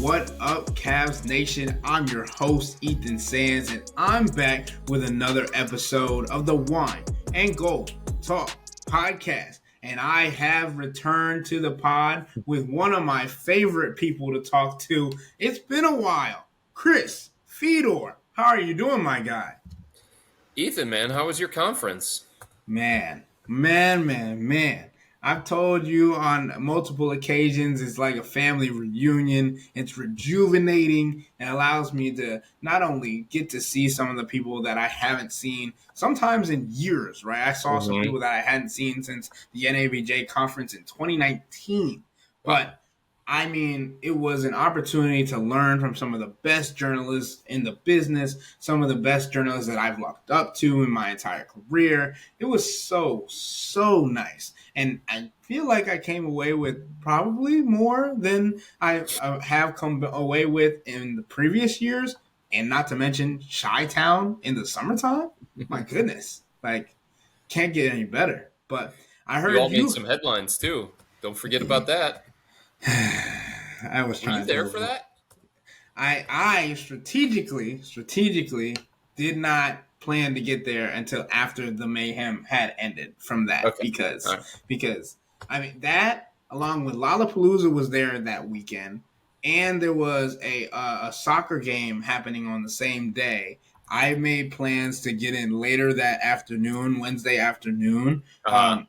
What up, Cavs Nation? I'm your host, Ethan Sands, and I'm back with another episode of the Wine and Gold Talk podcast. And I have returned to the pod with one of my favorite people to talk to. It's been a while. Chris Fedor, how are you doing, my guy? Ethan, man, how was your conference? Man. I've told you on multiple occasions, it's like a family reunion. It's rejuvenating and allows me to not only get to see some of the people that I haven't seen sometimes in years, right? I saw some people that I hadn't seen since the NABJ conference in 2019. But I mean, it was an opportunity to learn from some of the best journalists in the business, some of the best journalists that I've looked up to in my entire career. It was so nice. And I feel like I came away with probably more than I have come away with in the previous years. And not to mention Chi-Town in the summertime. My goodness. Like, can't get any better. But I heard you all made some headlines, too. Don't forget about that. I was trying. Were you there for that? I strategically did not plan to get there until after the mayhem had ended from that because I mean that along with Lollapalooza was there that weekend, and there was a soccer game happening on the same day. I made plans to get in later that afternoon, Wednesday afternoon, and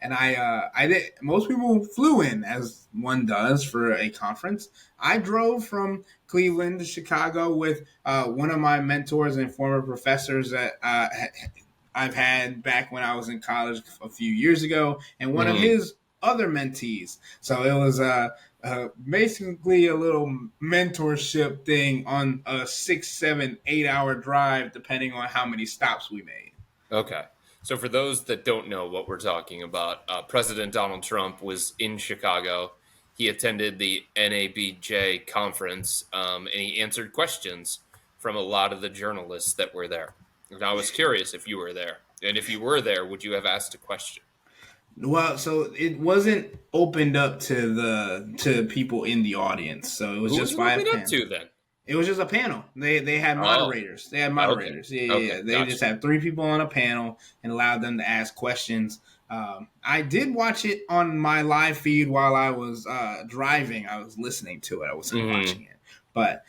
I did. Most people flew in, as one does for a conference. I drove from Cleveland to Chicago with one of my mentors and former professors that I've had back when I was in college a few years ago, and one of his other mentees. So it was basically a little mentorship thing on a 6, 7, 8 hour drive, depending on how many stops we made. Okay. So for those that don't know what we're talking about, President Donald Trump was in Chicago. He attended the NABJ conference, and he answered questions from a lot of the journalists that were there. And I was curious if you were there. And if you were there, would you have asked a question? Well, so it wasn't opened up to people in the audience. So it was Who just was by it a opened panel. up to then? It was just a panel. They had moderators. They had moderators. Okay. Yeah. They just had 3 people on a panel and allowed them to ask questions. I did watch it on my live feed while I was driving. I was listening to it. I wasn't watching it. But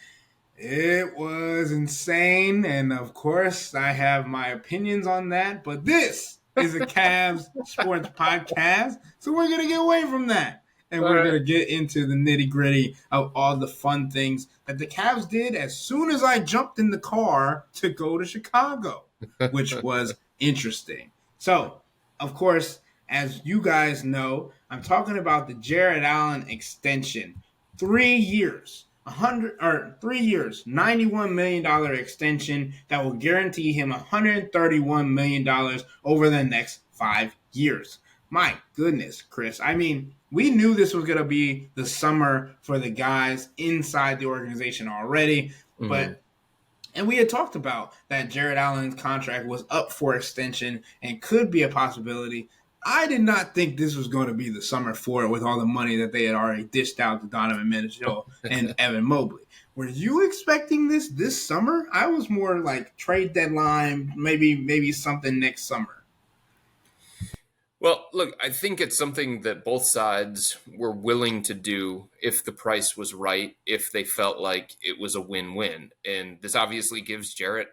it was insane. And, of course, I have my opinions on that. But this is a Cavs sports podcast, so we're going to get away from that. And we're going to get into the nitty-gritty of all the fun things that the Cavs did as soon as I jumped in the car to go to Chicago, which was interesting. So, of course, as you guys know, I'm talking about the Jarrett Allen extension. 3 years, 3 years, $91 million extension that will guarantee him $131 million over the next 5 years. My goodness, Chris. I mean, we knew this was going to be the summer for the guys inside the organization already, and we had talked about that Jarrett Allen's contract was up for extension and could be a possibility. I did not think this was going to be the summer for it with all the money that they had already dished out to Donovan Mitchell and Evan Mobley. Were you expecting this summer? I was more like trade deadline, maybe something next summer. Well, look, I think it's something that both sides were willing to do if the price was right, if they felt like it was a win-win. And this obviously gives Jarrett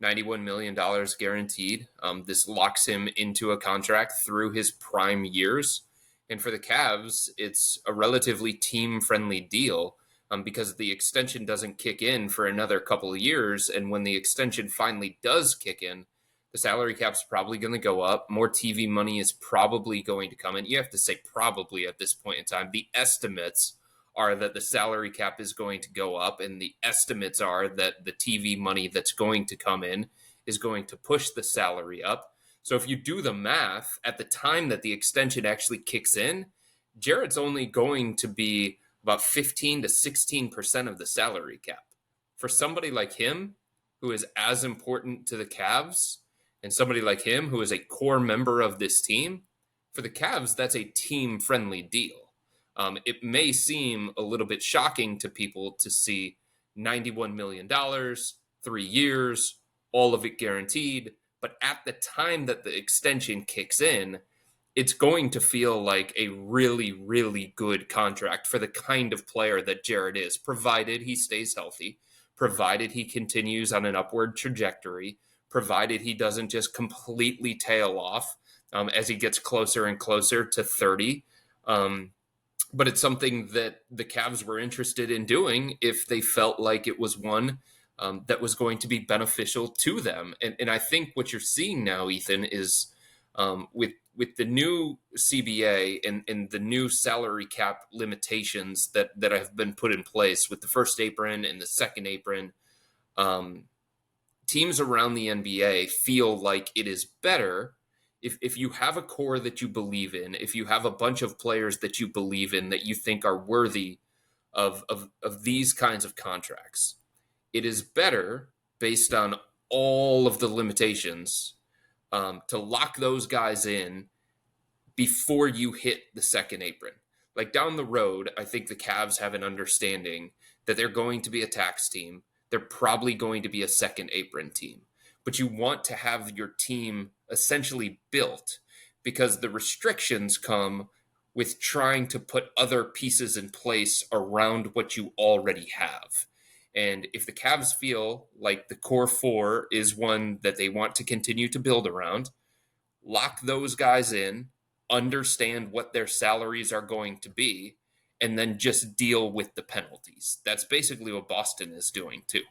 $91 million guaranteed. This locks him into a contract through his prime years. And for the Cavs, it's a relatively team-friendly deal because the extension doesn't kick in for another couple of years. And when the extension finally does kick in, the salary cap's probably going to go up. More TV money is probably going to come in. You have to say probably at this point in time. The estimates are that the salary cap is going to go up, and the estimates are that the TV money that's going to come in is going to push the salary up. So if you do the math, at the time that the extension actually kicks in, Jarrett's only going to be about 15 to 16% of the salary cap. For somebody like him, who is as important to the Cavs, and somebody like him who is a core member of this team, for the Cavs, that's a team-friendly deal. It may seem a little bit shocking to people to see $91 million, 3 years, all of it guaranteed. But at the time that the extension kicks in, it's going to feel like a really, really good contract for the kind of player that Jarrett is, provided he stays healthy, provided he continues on an upward trajectory, provided he doesn't just completely tail off as he gets closer and closer to 30. But it's something that the Cavs were interested in doing if they felt like it was one that was going to be beneficial to them. And I think what you're seeing now, Ethan, is with the new CBA and the new salary cap limitations that have been put in place with the first apron and the second apron, teams around the NBA feel like it is better if you have a core that you believe in, if you have a bunch of players that you believe in that you think are worthy of these kinds of contracts. It is better, based on all of the limitations, to lock those guys in before you hit the second apron. Like down the road, I think the Cavs have an understanding that they're going to be a tax team. They're probably going to be a second apron team. But you want to have your team essentially built, because the restrictions come with trying to put other pieces in place around what you already have. And if the Cavs feel like the core four is one that they want to continue to build around, lock those guys in, understand what their salaries are going to be, and then just deal with the penalties. That's basically what Boston is doing too.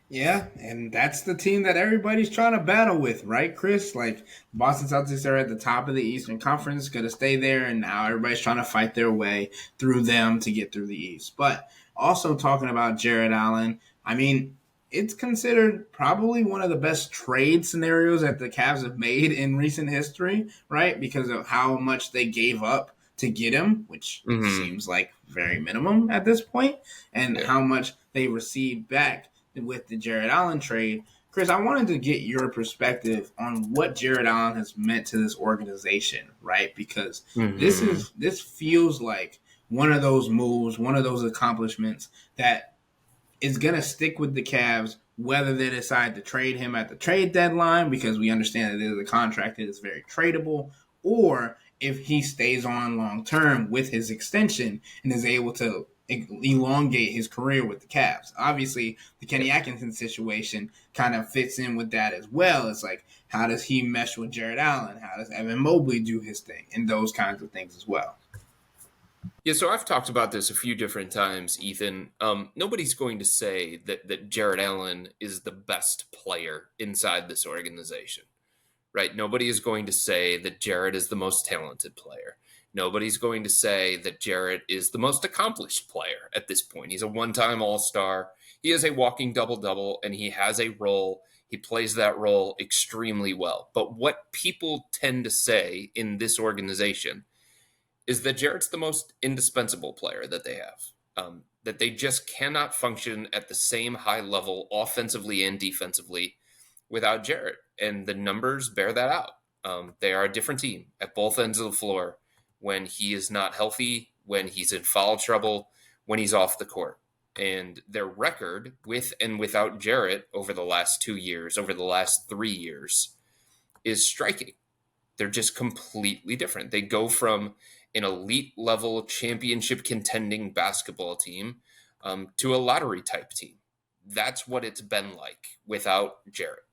Yeah, and that's the team that everybody's trying to battle with, right, Chris? Like, Boston Celtics are at the top of the Eastern Conference, going to stay there, and now everybody's trying to fight their way through them to get through the East. But also talking about Jarrett Allen, I mean, it's considered probably one of the best trade scenarios that the Cavs have made in recent history, right? Because of how much they gave up to get him, which seems like very minimum at this point, and how much they received back with the Jarrett Allen trade. Chris, I wanted to get your perspective on what Jarrett Allen has meant to this organization, right? Because this feels like one of those moves, one of those accomplishments that is going to stick with the Cavs, whether they decide to trade him at the trade deadline, because we understand that there's a contract that is very tradable, or if he stays on long term with his extension and is able to elongate his career with the Cavs. Obviously, the Kenny Atkinson situation kind of fits in with that as well. It's like, how does he mesh with Jarrett Allen? How does Evan Mobley do his thing? And those kinds of things as well. Yeah, so I've talked about this a few different times, Ethan. Nobody's going to say that Jarrett Allen is the best player inside this organization, right? Nobody is going to say that Jarrett is the most talented player. Nobody's going to say that Jarrett is the most accomplished player at this point. He's a one-time All-Star. He is a walking double-double, and he has a role. He plays that role extremely well. But what people tend to say in this organization is that Jarrett's the most indispensable player that they have, that they just cannot function at the same high level offensively and defensively without Jarrett. And the numbers bear that out. They are a different team at both ends of the floor when he is not healthy, when he's in foul trouble, when he's off the court. And their record with and without Jarrett over the last 2 years, over the last 3 years, is striking. They're just completely different. They go from an elite level championship contending basketball team to a lottery type team. That's what it's been like without Jarrett.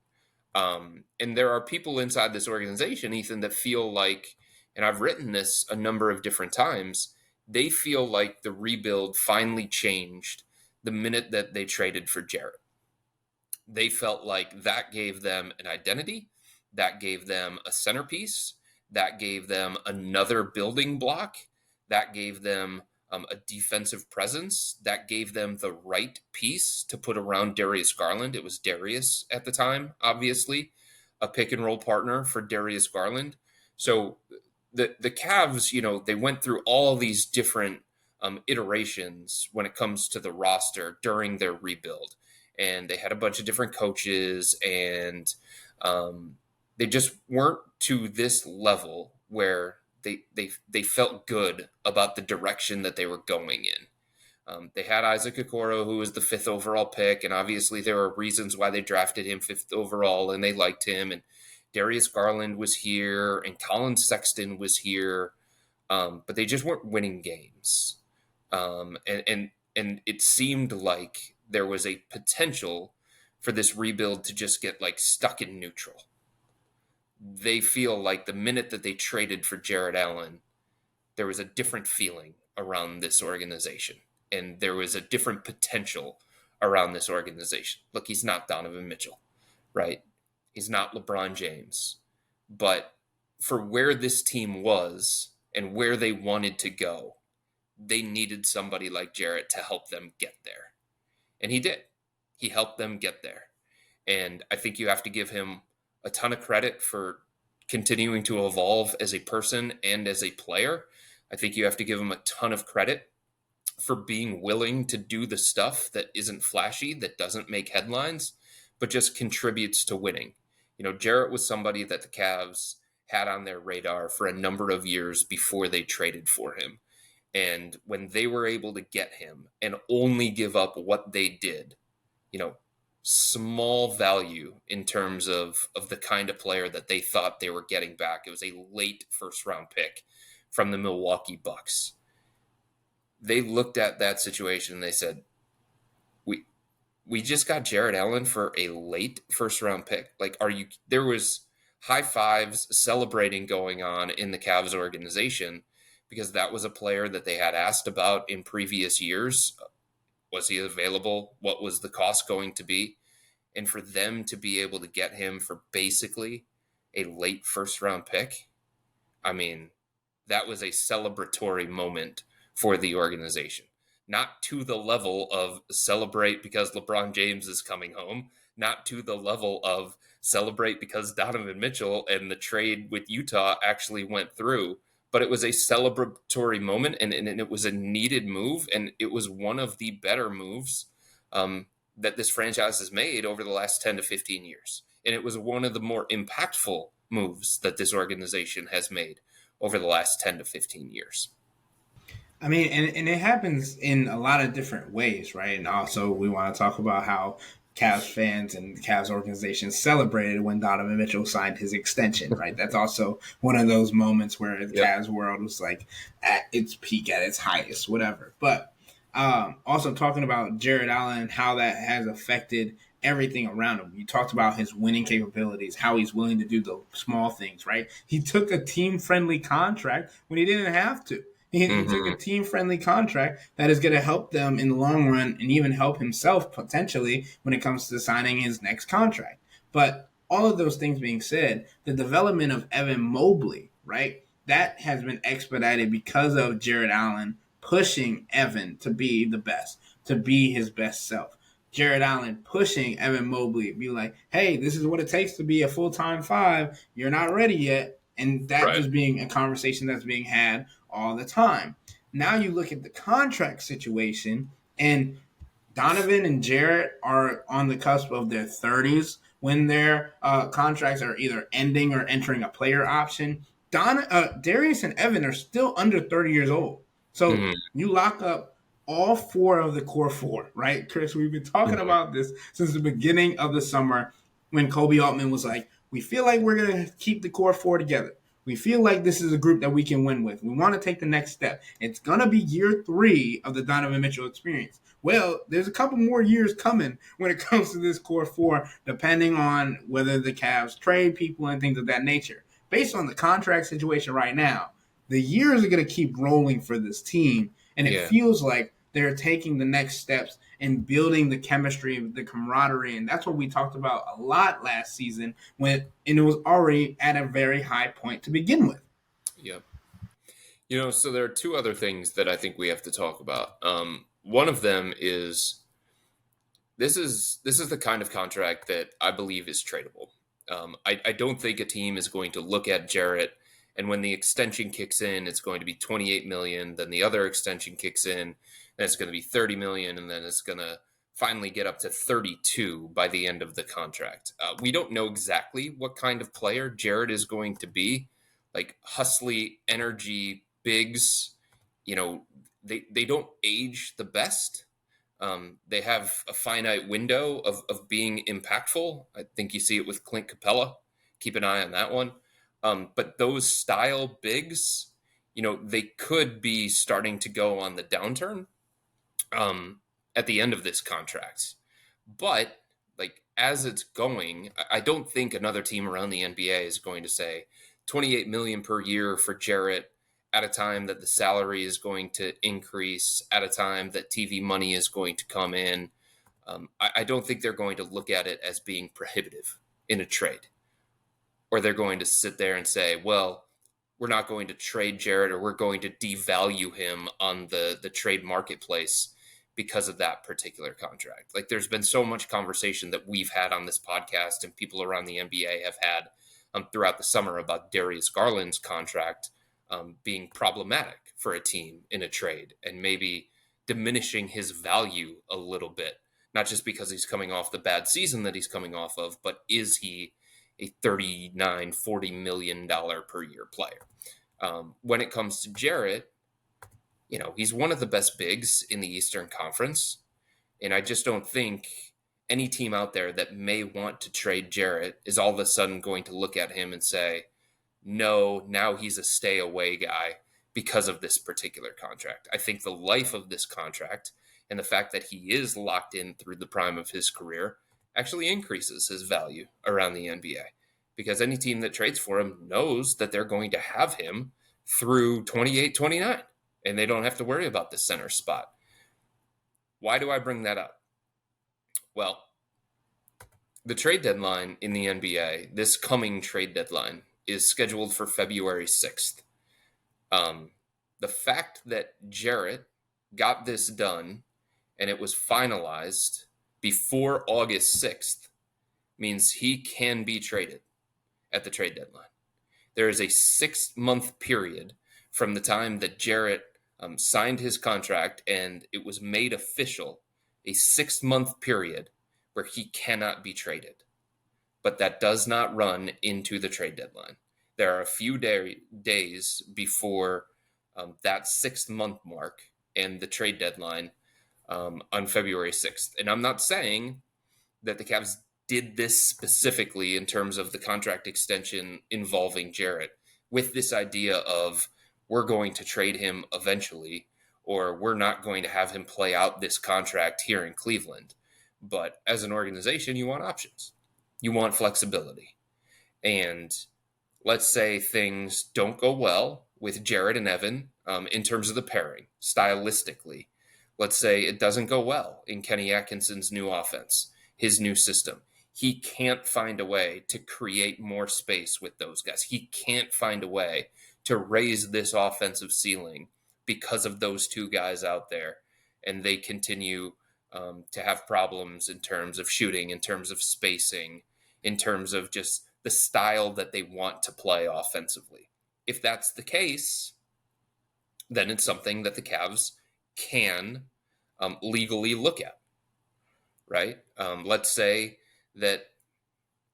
And there are people inside this organization, Ethan, that feel like, and I've written this a number of different times, they feel like the rebuild finally changed the minute that they traded for Jarrett. They felt like that gave them an identity, that gave them a centerpiece, that gave them another building block, that gave them a defensive presence, that gave them the right piece to put around Darius Garland. It was Darius at the time, obviously, a pick and roll partner for Darius Garland. So the Cavs, they went through all these different iterations when it comes to the roster during their rebuild. And they had a bunch of different coaches, and they just weren't to this level where they felt good about the direction that they were going in. They had Isaac Okoro, who was the 5th overall pick, and obviously there are reasons why they drafted him 5th overall, and they liked him. And Darius Garland was here, and Colin Sexton was here, but they just weren't winning games. And it seemed like there was a potential for this rebuild to just get like stuck in neutral. They feel like the minute that they traded for Jarrett Allen, there was a different feeling around this organization, and there was a different potential around this organization. Look, he's not Donovan Mitchell, right? He's not LeBron James. But for where this team was and where they wanted to go, they needed somebody like Jarrett to help them get there. And he did. He helped them get there. And I think you have to give him a ton of credit for continuing to evolve as a person and as a player. I think you have to give him a ton of credit for being willing to do the stuff that isn't flashy, that doesn't make headlines, but just contributes to winning. You know, Jarrett was somebody that the Cavs had on their radar for a number of years before they traded for him. And when they were able to get him and only give up what they did, you know, small value in terms of the kind of player that they thought they were getting back. It was a late 1st round pick from the Milwaukee Bucks. They looked at that situation and they said, we just got Jarrett Allen for a late 1st round pick. Like, there was high fives celebrating going on in the Cavs organization because that was a player that they had asked about in previous years. Was he available? What was the cost going to be? And for them to be able to get him for basically a late 1st round pick, I mean, that was a celebratory moment for the organization. Not to the level of celebrate because LeBron James is coming home, not to the level of celebrate because Donovan Mitchell and the trade with Utah actually went through, but it was a celebratory moment, and it was a needed move, and it was one of the better moves that this franchise has made over the last 10 to 15 years. And it was one of the more impactful moves that this organization has made over the last 10 to 15 years. I mean, and it happens in a lot of different ways, right? And also we want to talk about how Cavs fans and the Cavs organization celebrated when Donovan Mitchell signed his extension, right? That's also one of those moments where the Cavs world was like at its peak, at its highest, whatever. But also talking about Jarrett Allen and how that has affected everything around him. You talked about his winning capabilities, how he's willing to do the small things, right? He took a team-friendly contract when he didn't have to. He took a team-friendly contract that is going to help them in the long run and even help himself potentially when it comes to signing his next contract. But all of those things being said, the development of Evan Mobley, right, that has been expedited because of Jarrett Allen pushing Evan to be the best, to be his best self. Jarrett Allen pushing Evan Mobley, be like, hey, this is what it takes to be a full-time 5. You're not ready yet. And that just being a conversation that's being had all the time. Now you look at the contract situation, and Donovan and Jarrett are on the cusp of their 30s when their contracts are either ending or entering a player option. Darius and Evan are still under 30 years old. So you lock up all 4 of the core 4, right, Chris? We've been talking about this since the beginning of the summer when Kobe Altman was like, we feel like we're going to keep the core 4 together. We feel like this is a group that we can win with. We want to take the next step. It's going to be year 3 of the Donovan Mitchell experience. Well, there's a couple more years coming when it comes to this core 4, depending on whether the Cavs trade people and things of that nature. Based on the contract situation right now, the years are going to keep rolling for this team, and it feels like they're taking the next steps and building the chemistry, the camaraderie, and that's what we talked about a lot last season and it was already at a very high point to begin with. Yep. You know, so there are 2 other things that I think we have to talk about. One of them is this is the kind of contract that I believe is tradable. I don't think a team is going to look at Jarrett, and when the extension kicks in, it's going to be $28 million. Then the other extension kicks in, and it's going to be $30 million, and then it's going to finally get up to 32 by the end of the contract. We don't know exactly what kind of player Jarrett is going to be like hustly energy bigs, you know, they don't age the best. They have a finite window of being impactful. I think you see it with Clint Capella. Keep an eye on that one. But those style bigs, they could be starting to go on the downturn at the end of this contract. But like as it's going, I don't think another team around the NBA is going to say 28 million per year for Jarrett at a time that the salary is going to increase, at a time that TV money is going to come in. I don't think they're going to look at it as being prohibitive in a trade, or they're going to sit there and say, well, we're not going to trade Jarrett, or we're going to devalue him on the trade marketplace because of that particular contract. Like there's been so much conversation that we've had on this podcast and people around the NBA have had throughout the summer about Darius Garland's contract being problematic for a team in a trade and maybe diminishing his value a little bit, not just because he's coming off the bad season that he's coming off of, but is he a $39-40 million per year player? When it comes to Jarrett, he's one of the best bigs in the Eastern Conference. And I just don't think any team out there that may want to trade Jarrett is all of a sudden going to look at him and say, no, now he's a stay away guy because of this particular contract. I think the life of this contract and the fact that he is locked in through the prime of his career actually increases his value around the NBA, because any team that trades for him knows that they're going to have him through 28-29, and they don't have to worry about the center spot. Why do I bring that up? Well, the trade deadline in the NBA, this coming trade deadline, is scheduled for February 6th. The fact that Jarrett got this done and it was finalized before August 6th means he can be traded at the trade deadline. There is a 6-month period from the time that Jarrett signed his contract and it was made official, a 6-month period where he cannot be traded. But that does not run into the trade deadline. There are a few days before that 6-month mark and the trade deadline on February 6th. And I'm not saying that the Cavs did this specifically in terms of the contract extension involving Jarrett with this idea of we're going to trade him eventually, or we're not going to have him play out this contract here in Cleveland. But as an organization, you want options. You want flexibility. And let's say things don't go well with Jarrett and Evan in terms of the pairing, stylistically. Let's say it doesn't go well in Kenny Atkinson's new offense, his new system. He can't find a way to create more space with those guys. He can't find a way to raise this offensive ceiling because of those two guys out there. And they continue to have problems in terms of shooting, in terms of spacing, in terms of just the style that they want to play offensively. If that's the case, then it's something that the Cavs can legally look at, right? Let's say that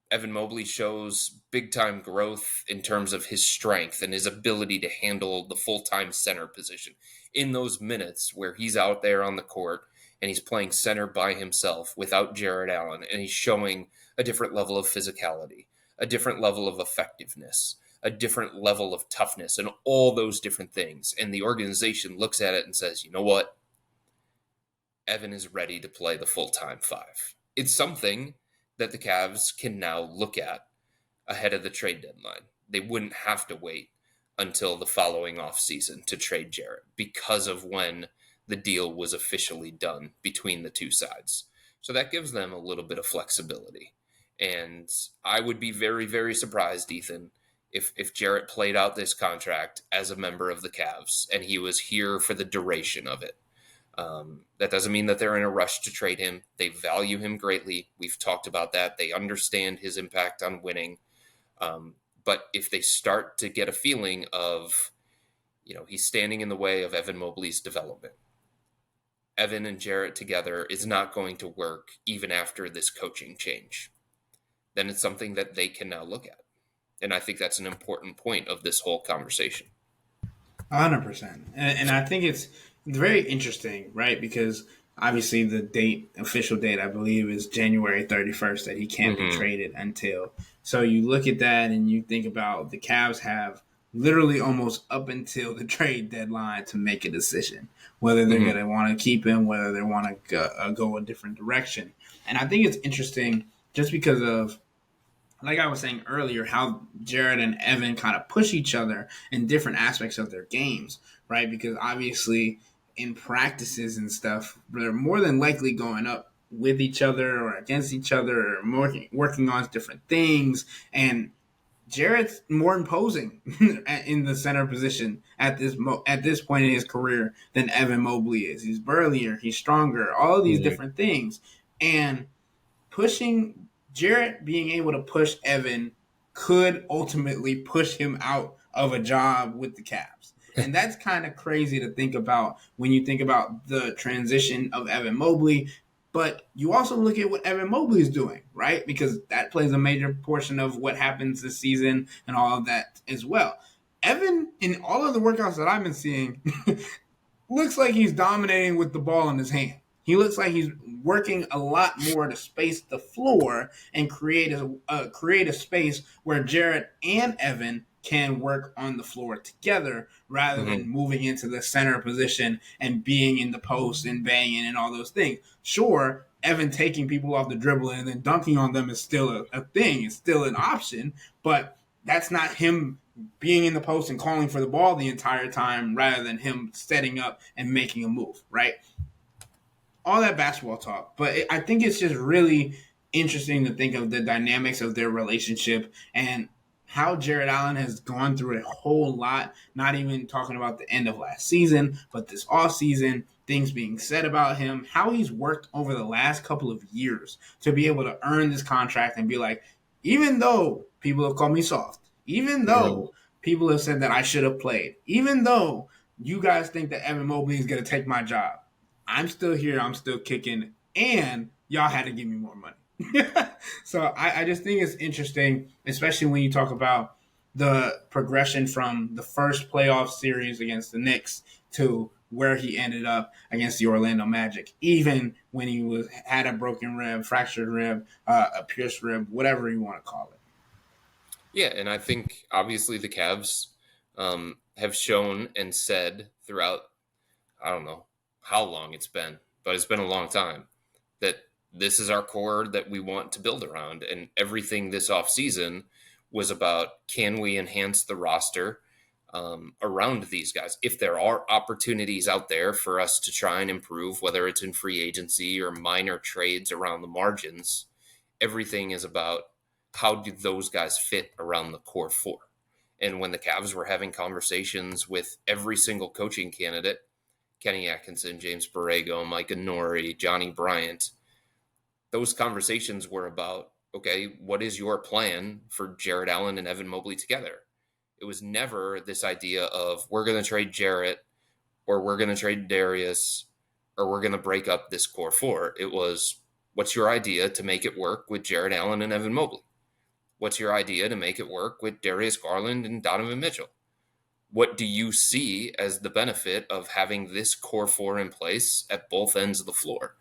Evan Mobley shows big-time growth in terms of his strength and his ability to handle the full-time center position in those minutes where he's out there on the court and he's playing center by himself without Jarrett Allen, and he's showing a different level of physicality, a different level of effectiveness, a different level of toughness, and all those different things. And the organization looks at it and says, you know what? Evan is ready to play the full-time five. It's something that the Cavs can now look at ahead of the trade deadline. They wouldn't have to wait until the following offseason to trade Jarrett because of when the deal was officially done between the two sides. So that gives them a little bit of flexibility. And I would be very, very surprised, Ethan, if Jarrett played out this contract as a member of the Cavs and he was here for the duration of it. That doesn't mean that they're in a rush to trade him. They value him greatly. We've talked about that. They understand his impact on winning. But if they start to get a feeling of, he's standing in the way of Evan Mobley's development, Evan and Jarrett together is not going to work even after this coaching change, then it's something that they can now look at. And I think that's an important point of this whole conversation. 100%. And I think it's very interesting, right? Because obviously the official date, I believe, is January 31st that he can't be Mm-hmm. traded until. So you look at that and you think about the Cavs have literally almost up until the trade deadline to make a decision whether they're Mm-hmm. going to want to keep him, whether they want to go a different direction. And I think it's interesting just because of, like I was saying earlier, how Jarrett and Evan kind of push each other in different aspects of their games, right? Because obviously in practices and stuff, they're more than likely going up with each other or against each other or working on different things. And Jarrett's more imposing in the center position at this point in his career than Evan Mobley is. He's burlier, he's stronger, all of these Mm-hmm. different things. And pushing Jarrett being able to push Evan could ultimately push him out of a job with the Cavs. And that's kind of crazy to think about when you think about the transition of Evan Mobley. But you also look at what Evan Mobley is doing, right? Because that plays a major portion of what happens this season and all of that as well. Evan, in all of the workouts that I've been seeing, looks like he's dominating with the ball in his hand. He looks like he's working a lot more to space the floor and create a space where Jarrett and Evan can work on the floor together rather Mm-hmm. than moving into the center position and being in the post and banging and all those things. Sure, Evan taking people off the dribble and then dunking on them is still a thing. It's still an option, but that's not him being in the post and calling for the ball the entire time rather than him setting up and making a move, right? All that basketball talk, but I think it's just really interesting to think of the dynamics of their relationship and how Jarrett Allen has gone through a whole lot, not even talking about the end of last season, but this off season, things being said about him, how he's worked over the last couple of years to be able to earn this contract and be like, even though people have called me soft, even Mm-hmm. though people have said that I should have played, even though you guys think that Evan Mobley is going to take my job, I'm still here. I'm still kicking, and y'all had to give me more money. So I just think it's interesting, especially when you talk about the progression from the first playoff series against the Knicks to where he ended up against the Orlando Magic, even when he had a broken rib, fractured rib, a pierced rib, whatever you want to call it. Yeah, and I think obviously the Cavs have shown and said throughout, I don't know how long it's been, but it's been a long time, that this is our core that we want to build around. And everything this offseason was about, can we enhance the roster around these guys? If there are opportunities out there for us to try and improve, whether it's in free agency or minor trades around the margins, everything is about how do those guys fit around the core four. And when the Cavs were having conversations with every single coaching candidate, Kenny Atkinson, James Borrego, Micah Nori, Johnny Bryant, those conversations were about, okay, what is your plan for Jarrett Allen and Evan Mobley together? It was never this idea of we're going to trade Jarrett or we're going to trade Darius or we're going to break up this core four. It was, what's your idea to make it work with Jarrett Allen and Evan Mobley? What's your idea to make it work with Darius Garland and Donovan Mitchell? What do you see as the benefit of having this core four in place at both ends of the floor?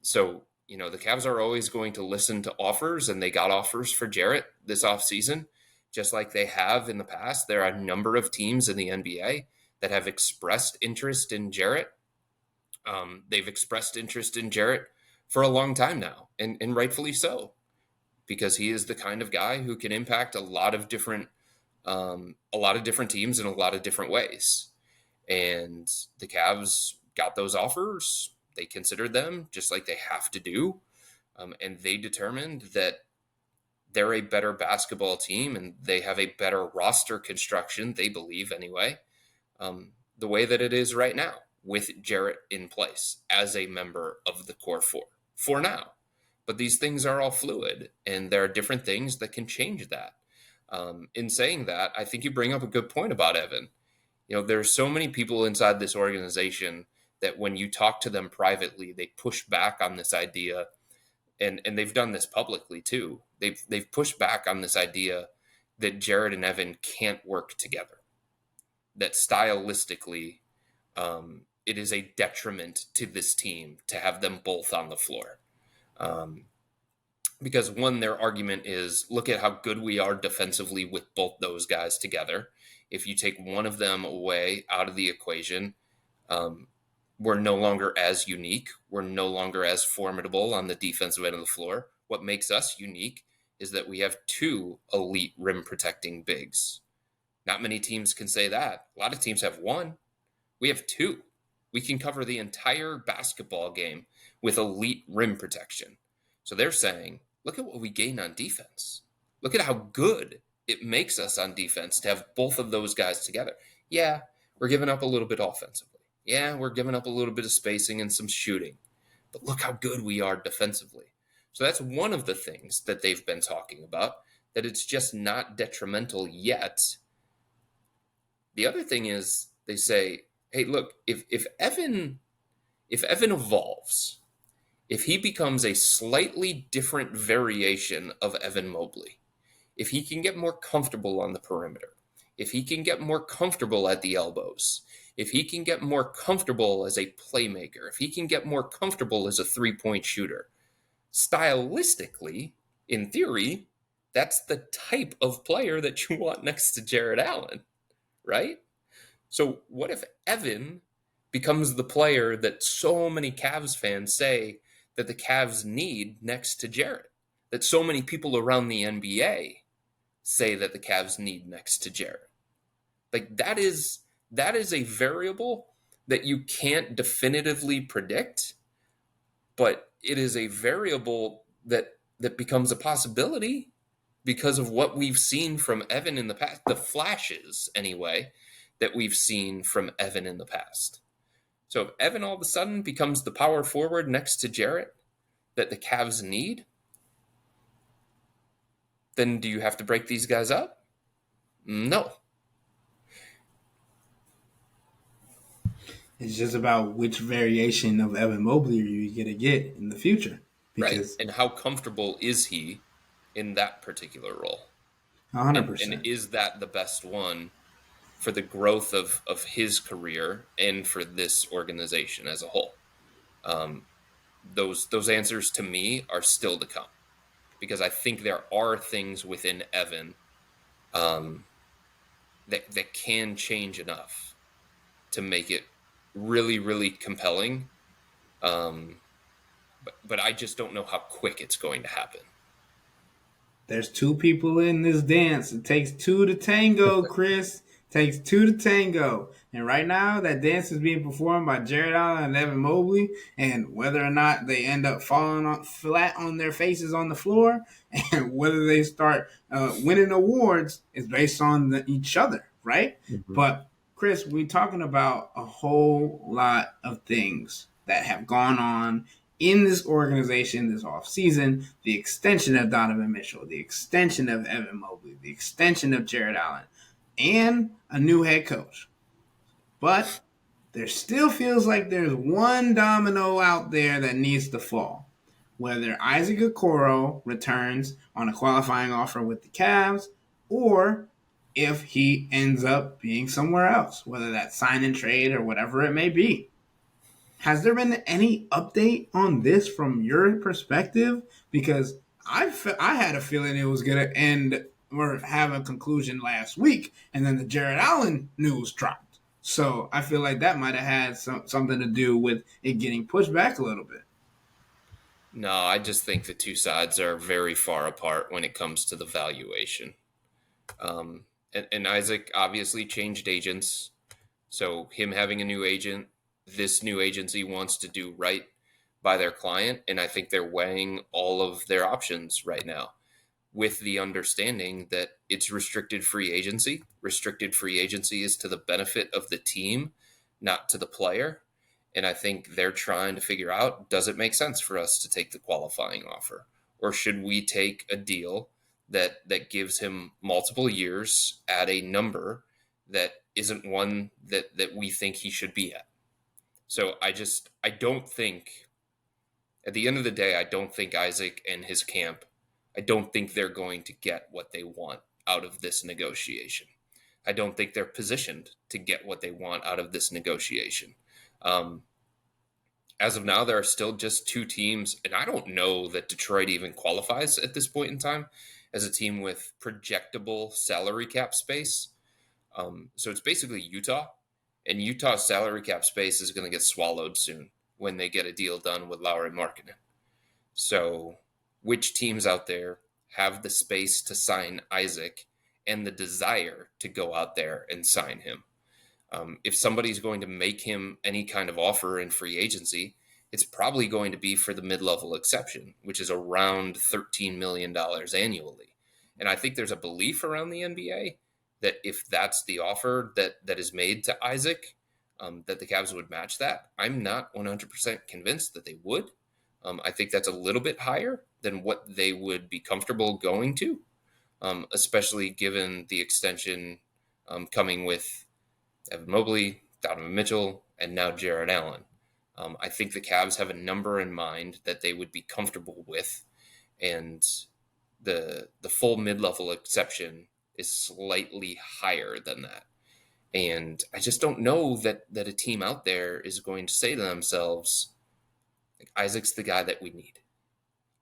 So, the Cavs are always going to listen to offers, and they got offers for Jarrett this offseason, just like they have in the past. There are a number of teams in the NBA that have expressed interest in Jarrett. They've expressed interest in Jarrett for a long time now, and rightfully so, because he is the kind of guy who can impact a lot of different teams in a lot of different ways. And the Cavs got those offers. They considered them just like they have to do. And they determined that they're a better basketball team and they have a better roster construction, they believe anyway, the way that it is right now with Jarrett in place as a member of the core four for now. But these things are all fluid and there are different things that can change that. In saying that, I think you bring up a good point about Evan. There's so many people inside this organization that when you talk to them privately, they push back on this idea, and they've done this publicly too. They've pushed back on this idea that Jarrett and Evan can't work together, that stylistically it is a detriment to this team to have them both on the floor. Because one, their argument is, look at how good we are defensively with both those guys together. If you take one of them away out of the equation, we're no longer as unique. We're no longer as formidable on the defensive end of the floor. What makes us unique is that we have two elite rim protecting bigs. Not many teams can say that. A lot of teams have one. We have two. We can cover the entire basketball game with elite rim protection. So they're saying, look at what we gain on defense. Look at how good it makes us on defense to have both of those guys together. Yeah, we're giving up a little bit offensively. Yeah, we're giving up a little bit of spacing and some shooting. But look how good we are defensively. So that's one of the things that they've been talking about, that it's just not detrimental yet. The other thing is they say, hey, look, if Evan evolves, if he becomes a slightly different variation of Evan Mobley, if he can get more comfortable on the perimeter, if he can get more comfortable at the elbows, if he can get more comfortable as a playmaker, if he can get more comfortable as a three-point shooter, stylistically, in theory, that's the type of player that you want next to Jarrett Allen, right? So what if Evan becomes the player that so many Cavs fans say that the Cavs need next to Jarrett, that so many people around the NBA say that the Cavs need next to Jarrett? Like, that is a variable that you can't definitively predict, but it is a variable that becomes a possibility because of what we've seen from Evan in the past, the flashes anyway, that we've seen from Evan in the past. So if Evan all of a sudden becomes the power forward next to Jarrett that the Cavs need, then do you have to break these guys up? No. It's just about which variation of Evan Mobley are you going to get in the future. Because, right. And how comfortable is he in that particular role? 100%. And is that the best one for the growth of his career and for this organization as a whole? Those answers to me are still to come, because I think there are things within Evan that can change enough to make it really, really compelling. But I just don't know how quick it's going to happen. There's two people in this dance. It takes two to tango, Chris. Takes two to tango. And right now, that dance is being performed by Jarrett Allen and Evan Mobley. And whether or not they end up falling flat on their faces on the floor, and whether they start winning awards, is based on each other, right? Mm-hmm. But, Chris, we're talking about a whole lot of things that have gone on in this organization this offseason. The extension of Donovan Mitchell, the extension of Evan Mobley, the extension of Jarrett Allen, and a new head coach. But there still feels like there's one domino out there that needs to fall. Whether Isaac Okoro returns on a qualifying offer with the Cavs, or if he ends up being somewhere else, whether that's sign and trade or whatever it may be. Has there been any update on this from your perspective? Because I had a feeling it was going to end or have a conclusion last week, and then the Jarrett Allen news dropped. So I feel like that might have had something to do with it getting pushed back a little bit. No, I just think the two sides are very far apart when it comes to the valuation. And Isaac obviously changed agents. So him having a new agent, this new agency wants to do right by their client, and I think they're weighing all of their options right now with the understanding that it's restricted free agency. Restricted free agency is to the benefit of the team, not to the player. And I think they're trying to figure out, does it make sense for us to take the qualifying offer? Or should we take a deal that gives him multiple years at a number that isn't one that we think he should be at? So I don't think, at the end of the day, I don't think Isaac and his camp, I don't think they're going to get what they want out of this negotiation. I don't think they're positioned to get what they want out of this negotiation. As of now, there are still just two teams, and I don't know that Detroit even qualifies at this point in time as a team with projectable salary cap space. So it's basically Utah, and Utah's salary cap space is going to get swallowed soon when they get a deal done with Lauri Markkanen. So which teams out there have the space to sign Isaac and the desire to go out there and sign him? If somebody's going to make him any kind of offer in free agency, it's probably going to be for the mid-level exception, which is around $13 million annually. And I think there's a belief around the NBA that if that's the offer that is made to Isaac, that the Cavs would match that. I'm not 100% convinced that they would. I think that's a little bit higher than what they would be comfortable going to, especially given the extension coming with Evan Mobley, Donovan Mitchell, and now Jarrett Allen. I think the Cavs have a number in mind that they would be comfortable with, and the full mid-level exception is slightly higher than that. And I just don't know that a team out there is going to say to themselves, like, Isaac's the guy that we need.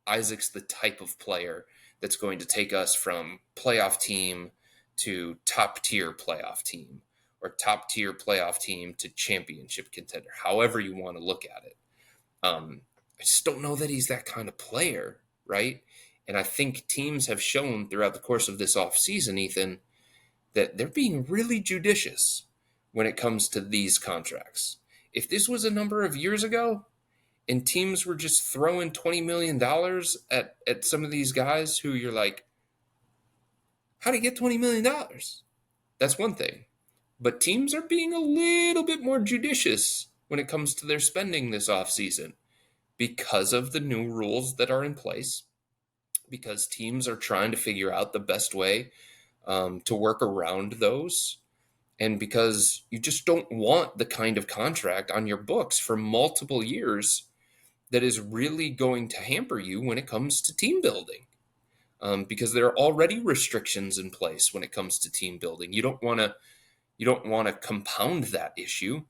Isaac's the type of player that's going to take us from playoff team to top-tier playoff team, or top-tier playoff team to championship contender, however you want to look at it. I just don't know that he's that kind of player, right? And I think teams have shown throughout the course of this offseason, Ethan, that they're being really judicious when it comes to these contracts. If this was a number of years ago and teams were just throwing $20 million at some of these guys who you're like, how do you get $20 million? That's one thing. But teams are being a little bit more judicious when it comes to their spending this offseason because of the new rules that are in place, because teams are trying to figure out the best way to work around those, and because you just don't want the kind of contract on your books for multiple years that is really going to hamper you when it comes to team building. Because there are already restrictions in place when it comes to team building. You don't want to compound that issue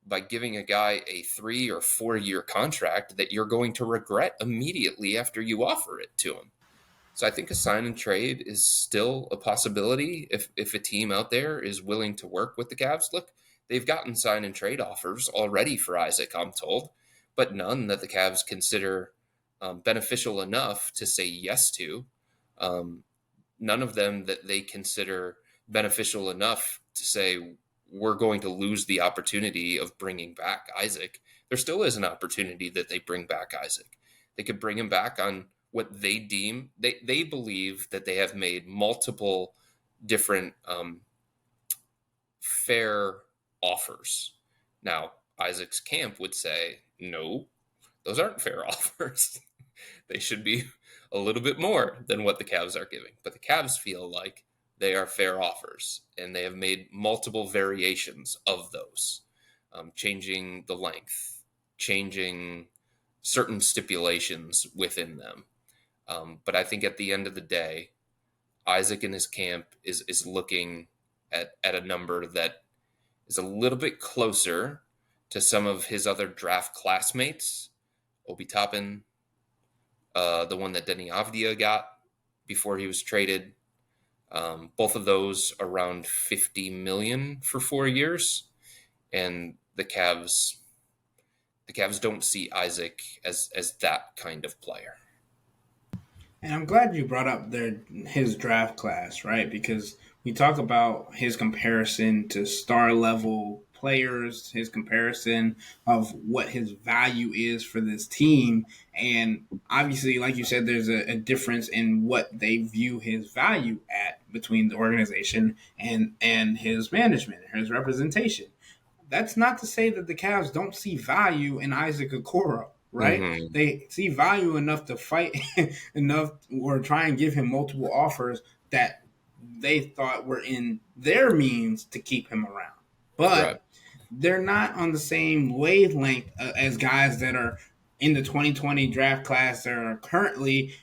by giving a guy a 3 or 4 year contract that you're going to regret immediately after you offer it to him. So I think a sign and trade is still a possibility if a team out there is willing to work with the Cavs. Look, they've gotten sign and trade offers already for Isaac, I'm told, but none that the Cavs consider beneficial enough to say yes to. None of them that they consider beneficial enough to say we're going to lose the opportunity of bringing back Isaac. There still is an opportunity that they bring back Isaac. They could bring him back on what they deem, they believe that they have made multiple different fair offers. Now, Isaac's camp would say, no, those aren't fair offers. They should be a little bit more than what the Cavs are giving. But the Cavs feel like they are fair offers, and they have made multiple variations of those, changing the length, changing certain stipulations within them. But I think at the end of the day, Isaac and his camp is looking at a number that is a little bit closer to some of his other draft classmates. Obi Toppin, the one that Denny Avdia got before he was traded. Both of those around $50 million for 4 years. And the Cavs don't see Isaac as that kind of player. And I'm glad you brought up his draft class, right? Because we talk about his comparison to star level players, his comparison of what his value is for this team. And obviously, like you said, there's a difference in what they view his value at between the organization and his management, his representation. That's not to say that the Cavs don't see value in Isaac Okoro, right? Mm-hmm. They see value enough to fight enough or try and give him multiple offers that they thought were in their means to keep him around. But they're not on the same wavelength as guys that are in the 2020 draft class that are currently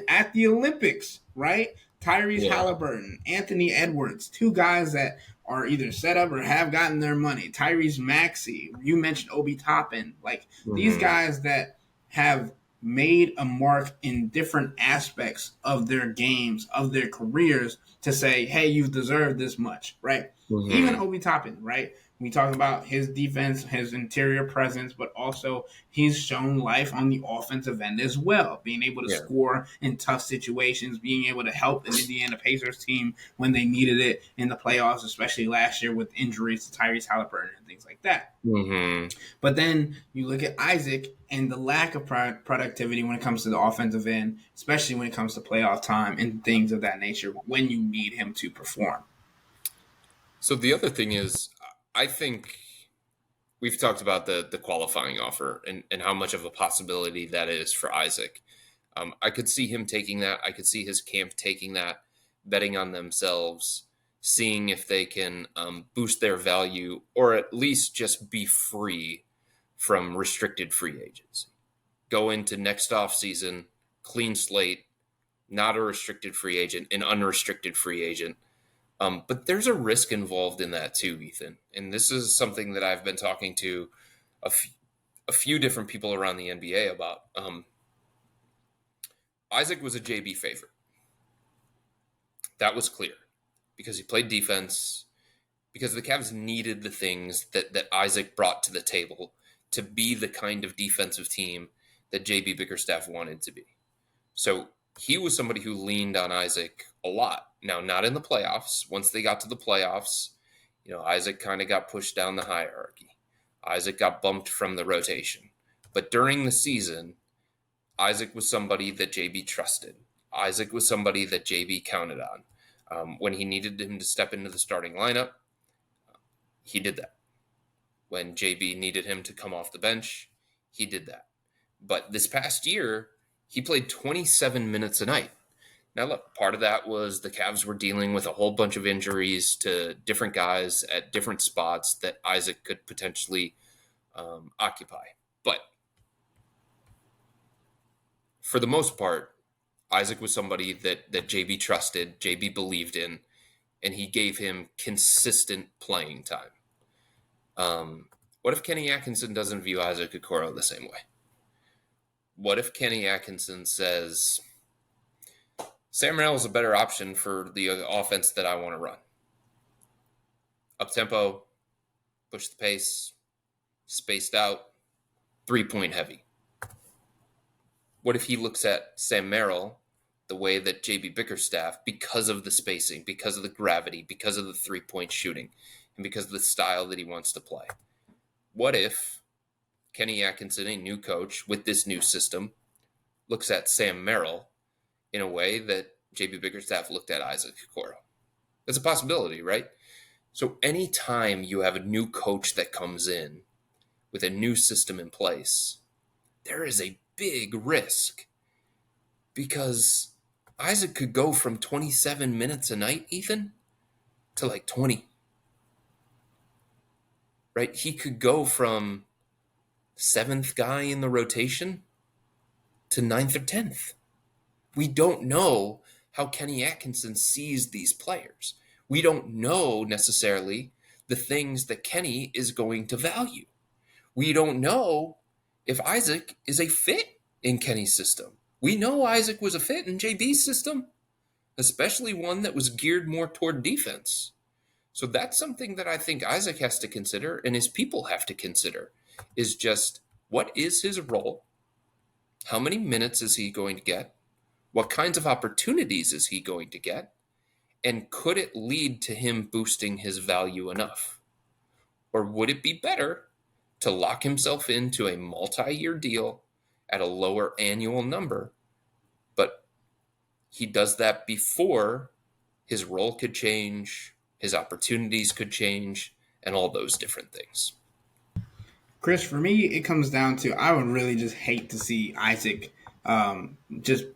at the Olympics, right? Tyrese Yeah. Halliburton, Anthony Edwards, two guys that are either set up or have gotten their money. Tyrese Maxey, you mentioned Obi Toppin. Like these Mm-hmm. guys that have made a mark in different aspects of their games, of their careers, to say, hey, you've deserved this much, right? Even Mm-hmm. Obi Toppin, right? We talk about his defense, his interior presence, but also he's shown life on the offensive end as well, being able to Yeah. score in tough situations, being able to help an Indiana Pacers team when they needed it in the playoffs, especially last year with injuries to Tyrese Halliburton and things like that. Mm-hmm. But then you look at Isaac and the lack of productivity when it comes to the offensive end, especially when it comes to playoff time and things of that nature when you need him to perform. So the other thing is, I think we've talked about the qualifying offer and how much of a possibility that is for Isaac. I could see him taking that. I could see his camp taking that, betting on themselves, seeing if they can boost their value or at least just be free from restricted free agency. Go into next off season, clean slate, not a restricted free agent, an unrestricted free agent. But there's a risk involved in that too, Ethan. And this is something that I've been talking to a few different people around the NBA about. Isaac was a JB favorite. That was clear because he played defense, because the Cavs needed the things that Isaac brought to the table to be the kind of defensive team that JB Bickerstaff wanted to be. So he was somebody who leaned on Isaac a lot. Now, not in the playoffs. Once they got to the playoffs, Isaac kind of got pushed down the hierarchy. Isaac got bumped from the rotation. But during the season, Isaac was somebody that JB trusted. Isaac was somebody that JB counted on. When he needed him to step into the starting lineup, he did that. When JB needed him to come off the bench, he did that. But this past year, he played 27 minutes a night. Now, look, part of that was the Cavs were dealing with a whole bunch of injuries to different guys at different spots that Isaac could potentially occupy. But for the most part, Isaac was somebody that JB trusted, JB believed in, and he gave him consistent playing time. What if Kenny Atkinson doesn't view Isaac Okoro the same way? What if Kenny Atkinson says, Sam Merrill is a better option for the offense that I want to run? Up-tempo, push the pace, spaced out, three-point heavy. What if he looks at Sam Merrill the way that JB Bickerstaff, because of the spacing, because of the gravity, because of the three-point shooting, and because of the style that he wants to play? What if Kenny Atkinson, a new coach with this new system, looks at Sam Merrill in a way that JB Bickerstaff looked at Isaac Okoro? That's a possibility, right? So anytime you have a new coach that comes in with a new system in place, there is a big risk because Isaac could go from 27 minutes a night, Ethan, to like 20. Right? He could go from seventh guy in the rotation to ninth or 10th. We don't know how Kenny Atkinson sees these players. We don't know necessarily the things that Kenny is going to value. We don't know if Isaac is a fit in Kenny's system. We know Isaac was a fit in JB's system, especially one that was geared more toward defense. So that's something that I think Isaac has to consider and his people have to consider, is just what is his role? How many minutes is he going to get? What kinds of opportunities is he going to get? And could it lead to him boosting his value enough? Or would it be better to lock himself into a multi-year deal at a lower annual number, but he does that before his role could change, his opportunities could change, and all those different things? Chris, for me, it comes down to I would really just hate to see Isaac just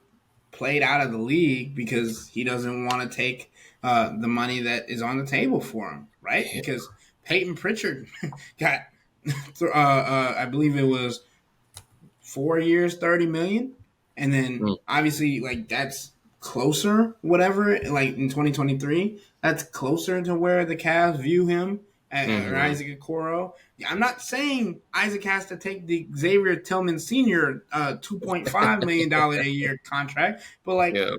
played out of the league because he doesn't want to take the money that is on the table for him, right? Yeah. Because Peyton Pritchard got, I believe it was 4 years, $30 million, and then obviously like that's closer, whatever, like in 2023, that's closer to where the Cavs view him or Mm-hmm. Isaac Okoro. I'm not saying Isaac has to take the Xavier Tillman Sr. $2.5 million a year contract, but like Yeah.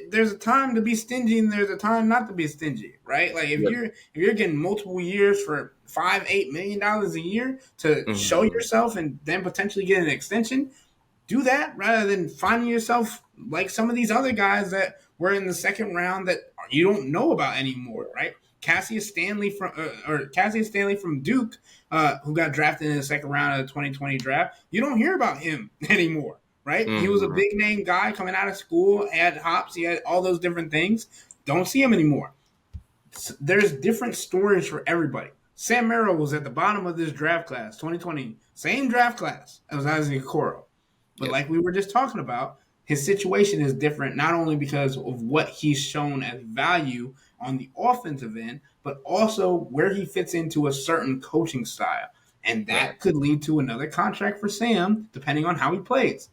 there's a time to be stingy and there's a time not to be stingy, right? Like Yep. if you're getting multiple years for $5-8 million a year to show Mm-hmm. yourself and then potentially get an extension, do that rather than finding yourself like some of these other guys that were in the second round that you don't know about anymore, right? Cassius Stanley from Duke, who got drafted in the second round of the 2020 draft. You don't hear about him anymore, right? He was a Mm-hmm. big name guy coming out of school, had hops, he had all those different things. Don't see him anymore. There's different stories for everybody. Sam Merrill was at the bottom of this draft class, 2020, same draft class as Isaac Okoro. But Yep. like we were just talking about, his situation is different not only because of what he's shown as value on the offensive end, but also where he fits into a certain coaching style. And Right. that could lead to another contract for Sam, depending on how he plays.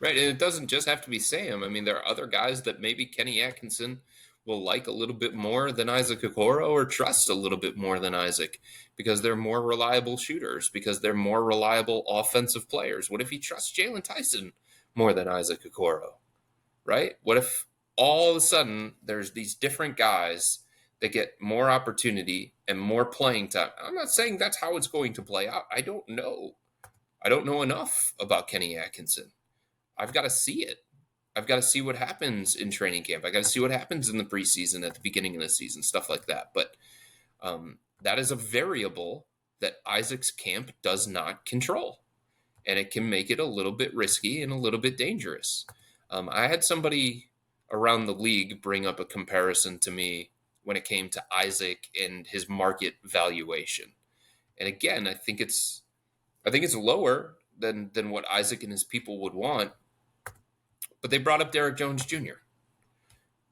Right. And it doesn't just have to be Sam. I mean, there are other guys that maybe Kenny Atkinson will like a little bit more than Isaac Okoro or trust a little bit more than Isaac because they're more reliable shooters, because they're more reliable offensive players. What if he trusts Jalen Tyson more than Isaac Okoro? Right? What if all of a sudden there's these different guys that get more opportunity and more playing time? I'm not saying that's how it's going to play out. I don't know. I don't know enough about Kenny Atkinson. I've got to see it. I've got to see what happens in training camp. I got to see what happens in the preseason at the beginning of the season, stuff like that. But that is a variable that Isaac's camp does not control, and it can make it a little bit risky and a little bit dangerous. I had somebody around the league bring up a comparison to me when it came to Isaac and his market valuation. And again, I think it's lower than what Isaac and his people would want. But they brought up Derrick Jones Jr.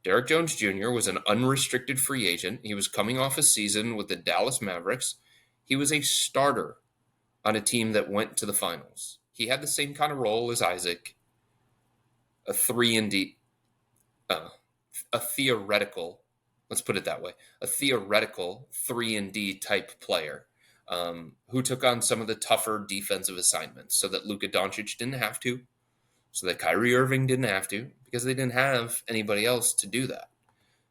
Derrick Jones Jr. was an unrestricted free agent. He was coming off a season with the Dallas Mavericks. He was a starter on a team that went to the finals. He had the same kind of role as Isaac, a 3 and D, a theoretical, let's put it that way, a theoretical 3 and D type player who took on some of the tougher defensive assignments so that Luka Doncic didn't have to, so that Kyrie Irving didn't have to, because they didn't have anybody else to do that.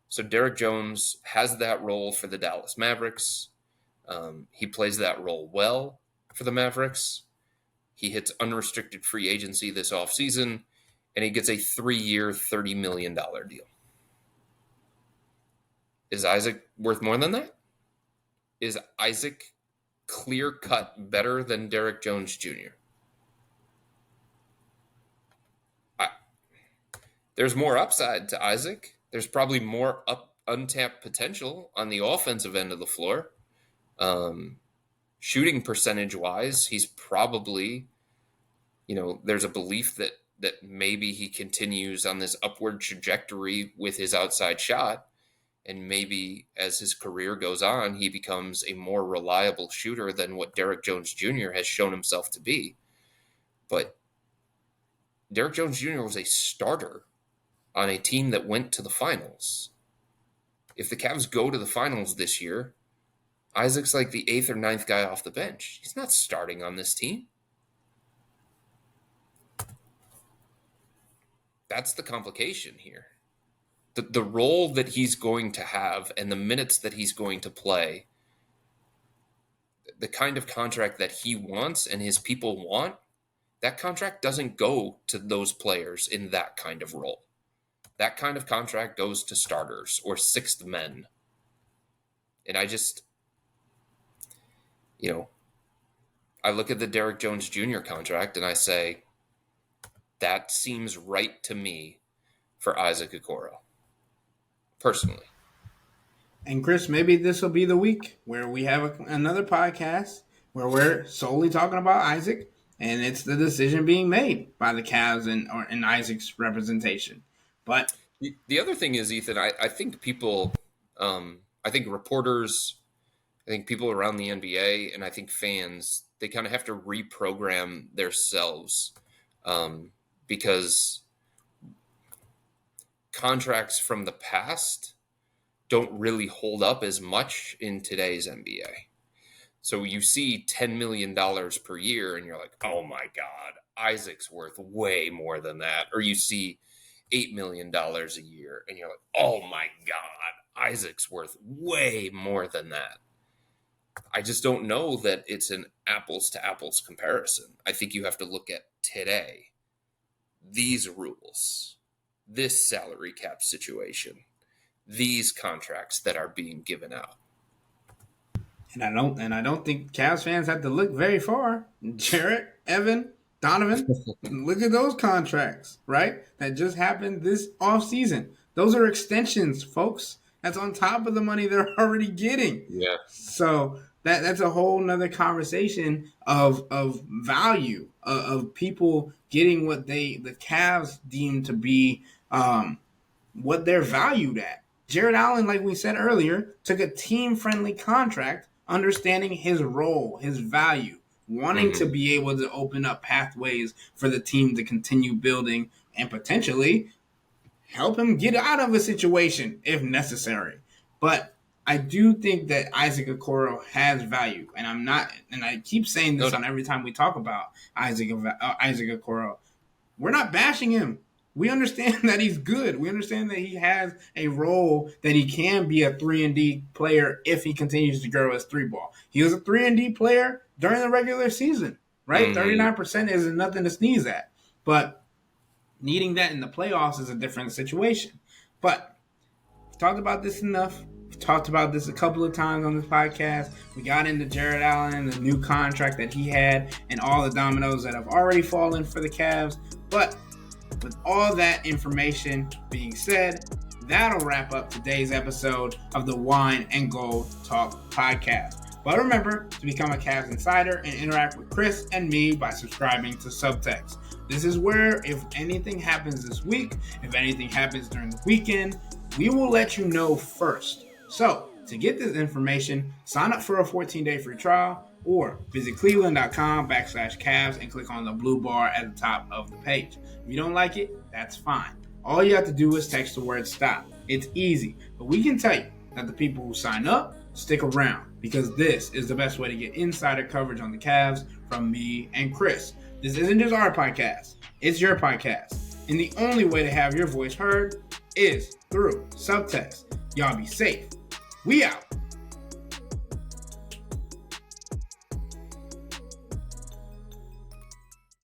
So Derrick Jones has that role for the Dallas Mavericks. He plays that role well for the Mavericks. He hits unrestricted free agency this offseason, and he gets a 3-year, $30 million deal. Is Isaac worth more than that? Is Isaac clear cut better than Derrick Jones Jr.? There's more upside to Isaac. There's probably more untapped potential on the offensive end of the floor. Shooting percentage wise, he's probably, there's a belief that maybe he continues on this upward trajectory with his outside shot. And maybe as his career goes on, he becomes a more reliable shooter than what Derrick Jones Jr. has shown himself to be. But Derrick Jones Jr. was a starter on a team that went to the finals. If the Cavs go to the finals this year, Isaac's like the 8th or 9th guy off the bench. He's not starting on this team. That's the complication here. The role that he's going to have and the minutes that he's going to play, the kind of contract that he wants and his people want, that contract doesn't go to those players in that kind of role. That kind of contract goes to starters or sixth men. And I just, I look at the Derrick Jones Jr. contract and I say, that seems right to me for Isaac Okoro, personally. And Chris, maybe this will be the week where we have another podcast where we're solely talking about Isaac, and it's the decision being made by the Cavs and Isaac's representation. But The other thing is, Ethan, I think people, I think reporters, I think people around the NBA, and I think fans, they kind of have to reprogram themselves because contracts from the past don't really hold up as much in today's NBA. So you see $10 million per year and you're like, oh my God, Isaac's worth way more than that. Or you see $8 million a year and you're like, oh my God, Isaac's worth way more than that. I just don't know that it's an apples to apples comparison. I think you have to look at today, these rules, this salary cap situation, these contracts that are being given out. And I don't think Cavs fans have to look very far. Jarrett, Evan, Donovan, look at those contracts, right? That just happened this offseason. Those are extensions, folks. That's on top of the money they're already getting. Yeah. So that's a whole nother conversation of value, of people getting what the Cavs deem to be what they're valued at. Jarrett Allen, like we said earlier, took a team-friendly contract, understanding his role, his value, wanting to be able to open up pathways for the team to continue building and potentially help him get out of a situation if necessary. But I do think that Isaac Okoro has value, and I keep saying this on every time we talk about Isaac Okoro. We're not bashing him. We understand that he's good. We understand that he has a role that he can be a 3-and-D player if he continues to grow his 3-ball. He was a 3-and-D player during the regular season, right? 39% isn't nothing to sneeze at. But needing that in the playoffs is a different situation. But we've talked about this enough. We've talked about this a couple of times on this podcast. We got into Jarrett Allen, the new contract that he had, and all the dominoes that have already fallen for the Cavs. But with all that information being said, that'll wrap up today's episode of the Wine and Gold Talk podcast. But remember to become a Cavs Insider and interact with Chris and me by subscribing to Subtext. This is where, if anything happens this week, if anything happens during the weekend, we will let you know first. So, to get this information, sign up for a 14-day free trial or visit cleveland.com/Cavs and click on the blue bar at the top of the page. If you don't like it, that's fine. All you have to do is text the word STOP. It's easy, but we can tell you that the people who sign up stick around because this is the best way to get insider coverage on the Cavs from me and Chris. This isn't just our podcast, it's your podcast. And the only way to have your voice heard is through Subtext. Y'all be safe. We out.